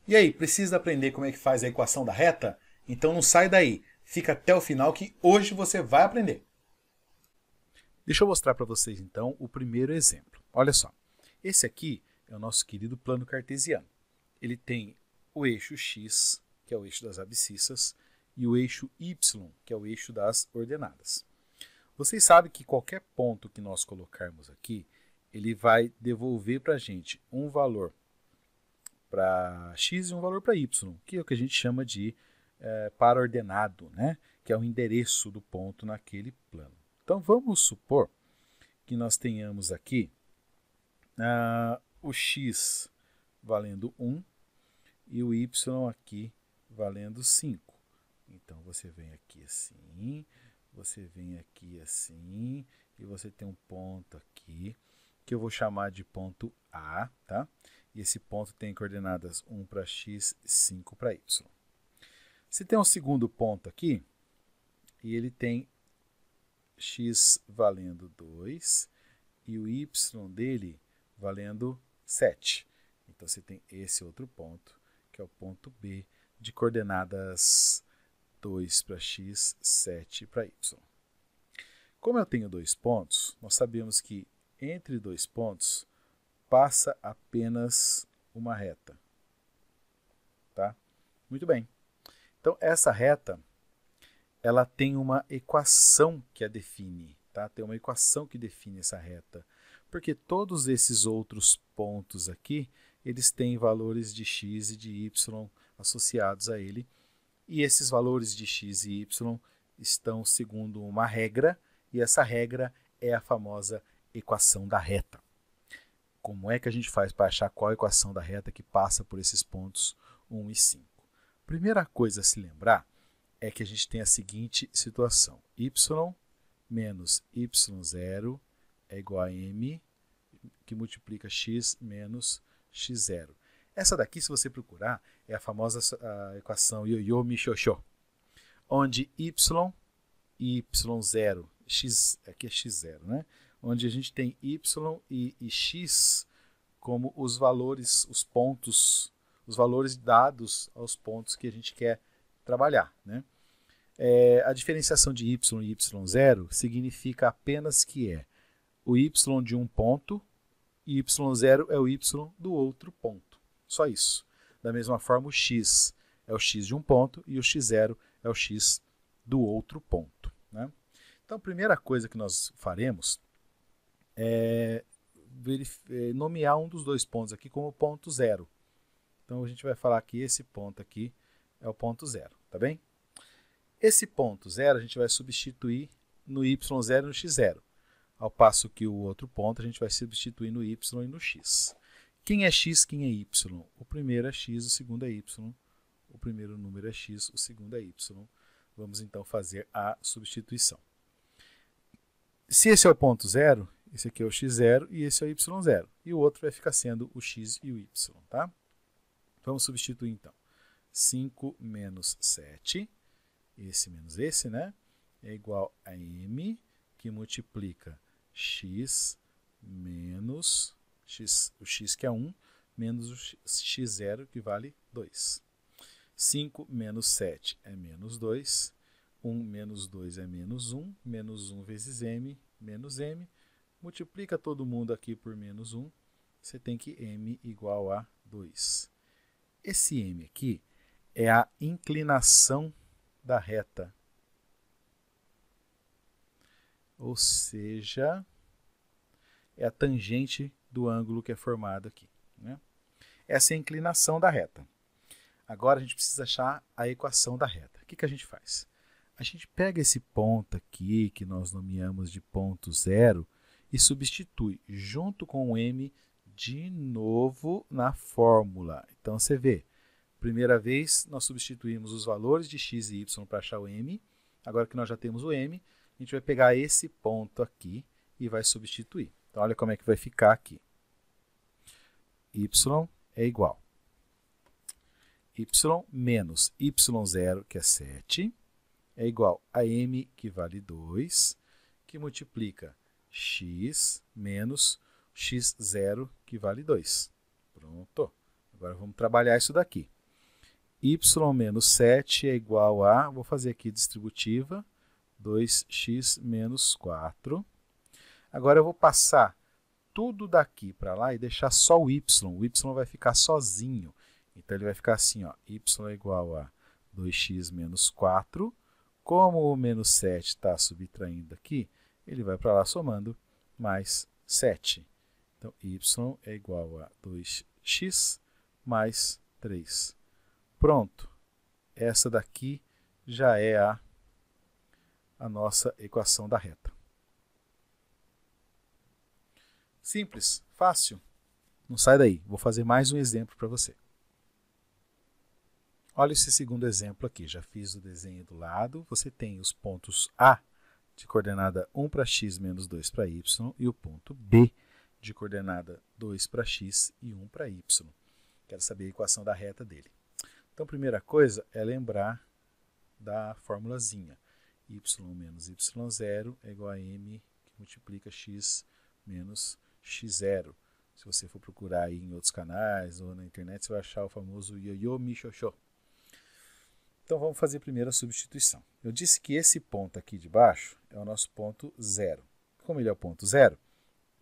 E aí, precisa aprender como é que faz a equação da reta? Então não sai daí, fica até o final que hoje você vai aprender. Deixa eu mostrar para vocês então o primeiro exemplo. Olha só, esse aqui é o nosso querido plano cartesiano. Ele tem o eixo x, que é o eixo das abscissas, e o eixo y, que é o eixo das ordenadas. Vocês sabem que qualquer ponto que nós colocarmos aqui, ele vai devolver para a gente um valor para x e um valor para y, que é o que a gente chama de para-ordenado, né? Que é o endereço do ponto naquele plano. Então vamos supor que nós tenhamos aqui o x valendo 1 e o y aqui valendo 5. Então você vem aqui assim, você vem aqui assim, e você tem um ponto aqui, que eu vou chamar de ponto A, tá? E esse ponto tem coordenadas 1 para x e 5 para y. Se tem um segundo ponto aqui, e ele tem x valendo 2 e o y dele valendo 7. Então você tem esse outro ponto, que é o ponto B, de coordenadas 2 para x, 7 para y. Como eu tenho dois pontos, nós sabemos que entre dois pontos passa apenas uma reta. Tá? Muito bem. Então essa reta, ela tem uma equação que a define. Tá? Tem uma equação que define essa reta. Porque todos esses outros pontos aqui, eles têm valores de x e de y associados a ele. E esses valores de x e y estão segundo uma regra, e essa regra é a famosa equação da reta. Como é que a gente faz para achar qual a equação da reta que passa por esses pontos 1 e 5? Primeira coisa a se lembrar é que a gente tem a seguinte situação. Y menos y0 é igual a m, que multiplica x menos x0. Essa daqui, se você procurar, é a famosa equação yo-yo mi-xoxó, onde y e y0, x, aqui é x0, né? Onde a gente tem y e x como os valores, os pontos, os valores dados aos pontos que a gente quer trabalhar, né? A diferenciação de y e y0 significa apenas que é o y de um ponto e y0 é o y do outro ponto. Só isso. Da mesma forma, o x é o x de um ponto e o x0 é o x do outro ponto. Né? Então, a primeira coisa que nós faremos é nomear um dos dois pontos aqui como ponto zero. Então, a gente vai falar que esse ponto aqui é o ponto zero, tá bem? Esse ponto zero a gente vai substituir no y0 e no x0, ao passo que o outro ponto a gente vai substituir no y e no x. Quem é x, quem é y? O primeiro é x, o segundo é y. O primeiro número é x, o segundo é y. Vamos então fazer a substituição. Se esse é o ponto zero, esse aqui é o x0 e esse é o y0. E o outro vai ficar sendo o x e o y. Tá? Vamos substituir então. 5 menos 7, esse menos esse, né? É igual a m, que multiplica x menos x, o x que é 1, menos o x0, que vale 2. 5 menos 7 é menos 2. 1 menos 2 é menos 1. Menos 1 vezes m, menos m. Multiplica todo mundo aqui por menos 1. Você tem que m igual a 2. Esse m aqui é a inclinação da reta. Ou seja, é a tangente do ângulo que é formado aqui. Né? Essa é a inclinação da reta. Agora a gente precisa achar a equação da reta. O que a gente faz? A gente pega esse ponto aqui, que nós nomeamos de ponto zero, e substitui junto com o m de novo na fórmula. Então você vê, primeira vez nós substituímos os valores de x e y para achar o m. Agora que nós já temos o m, a gente vai pegar esse ponto aqui e vai substituir. Então olha como é que vai ficar aqui. Y é igual y menos y0, que é 7, é igual a m, que vale 2, que multiplica x menos x0, que vale 2. Pronto. Agora vamos trabalhar isso daqui. y menos 7 é igual a, vou fazer aqui distributiva, 2x menos 4. Agora eu vou passar tudo daqui para lá e deixar só o y vai ficar sozinho. Então ele vai ficar assim, ó, y é igual a 2x menos 4. Como o menos 7 está subtraindo aqui, ele vai para lá somando mais 7. Então, y é igual a 2x mais 3. Pronto. Essa daqui já é a nossa equação da reta. Simples, fácil. Não sai daí. Vou fazer mais um exemplo para você. Olha esse segundo exemplo aqui. Já fiz o desenho do lado. Você tem os pontos A de coordenada 1 para x menos 2 para y e o ponto B de coordenada 2 para x e 1 para y. Quero saber a equação da reta dele. Então, a primeira coisa é lembrar da formulazinha. Y menos y0 é igual a m que multiplica x menos x0. Se você for procurar aí em outros canais ou na internet, você vai achar o famoso ioiô michoxô. Então, vamos fazer primeiro a substituição. Eu disse que esse ponto aqui de baixo é o nosso ponto 0. Como ele é o ponto 0,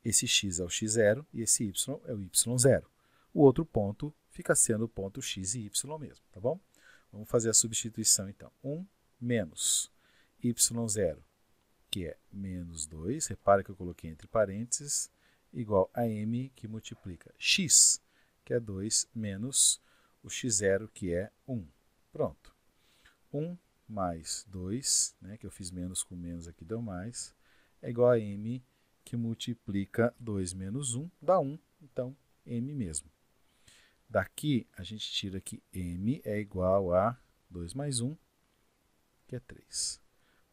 esse x é o x0 e esse y é o y0. O outro ponto fica sendo o ponto x e y mesmo, tá bom? Vamos fazer a substituição, então. 1 menos y0, que é menos 2, repara que eu coloquei entre parênteses, igual a m, que multiplica x, que é 2, menos o x0, que é 1. Pronto. 1 mais 2, né, que eu fiz menos com menos aqui, deu mais, é igual a m, que multiplica 2 menos 1, dá 1, então m mesmo. Daqui, a gente tira que m é igual a 2 mais 1, que é 3.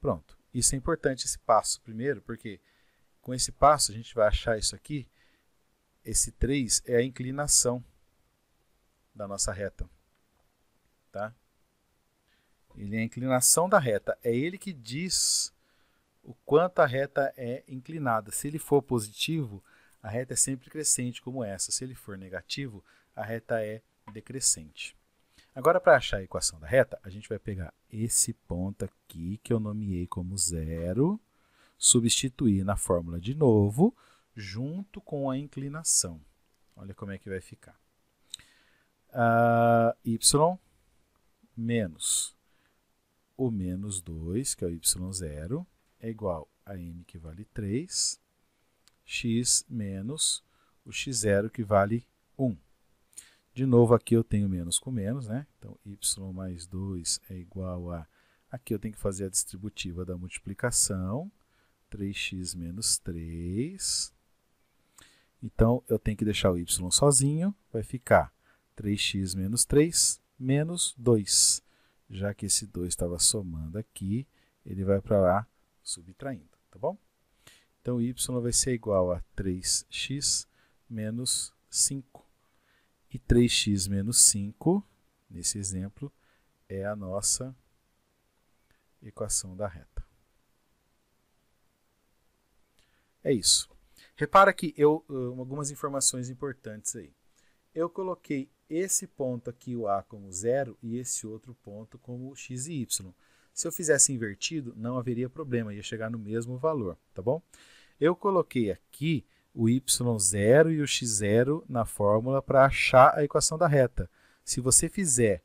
Pronto. Isso é importante, esse passo primeiro, porque com esse passo a gente vai achar isso aqui. Esse 3 é a inclinação da nossa reta. Tá? Ele é a inclinação da reta. É ele que diz o quanto a reta é inclinada. Se ele for positivo, a reta é sempre crescente, como essa. Se ele for negativo, a reta é decrescente. Agora, para achar a equação da reta, a gente vai pegar esse ponto aqui, que eu nomeei como 0, substituir na fórmula de novo, junto com a inclinação. Olha como é que vai ficar. Y menos o menos 2, que é o y0, é igual a m, que vale 3, x menos o x0, que vale 1. De novo, aqui eu tenho menos com menos, né? Então, y mais 2 é igual a... Aqui eu tenho que fazer a distributiva da multiplicação. 3x menos 3. Então, eu tenho que deixar o y sozinho. Vai ficar 3x menos 3 menos 2. Já que esse 2 estava somando aqui, ele vai para lá subtraindo, tá bom? Então, y vai ser igual a 3x menos 5. E 3x menos 5, nesse exemplo, é a nossa equação da reta. É isso. Repara que algumas informações importantes aí. Eu coloquei esse ponto aqui, o A, como 0, e esse outro ponto como x e y. Se eu fizesse invertido, não haveria problema, ia chegar no mesmo valor, tá bom? Eu coloquei aqui o y0 e o x0 na fórmula para achar a equação da reta. Se você fizer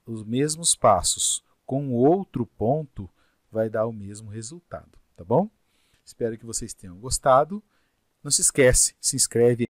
os mesmos passos com outro ponto, vai dar o mesmo resultado, tá bom? Espero que vocês tenham gostado. Não se esquece, se inscreve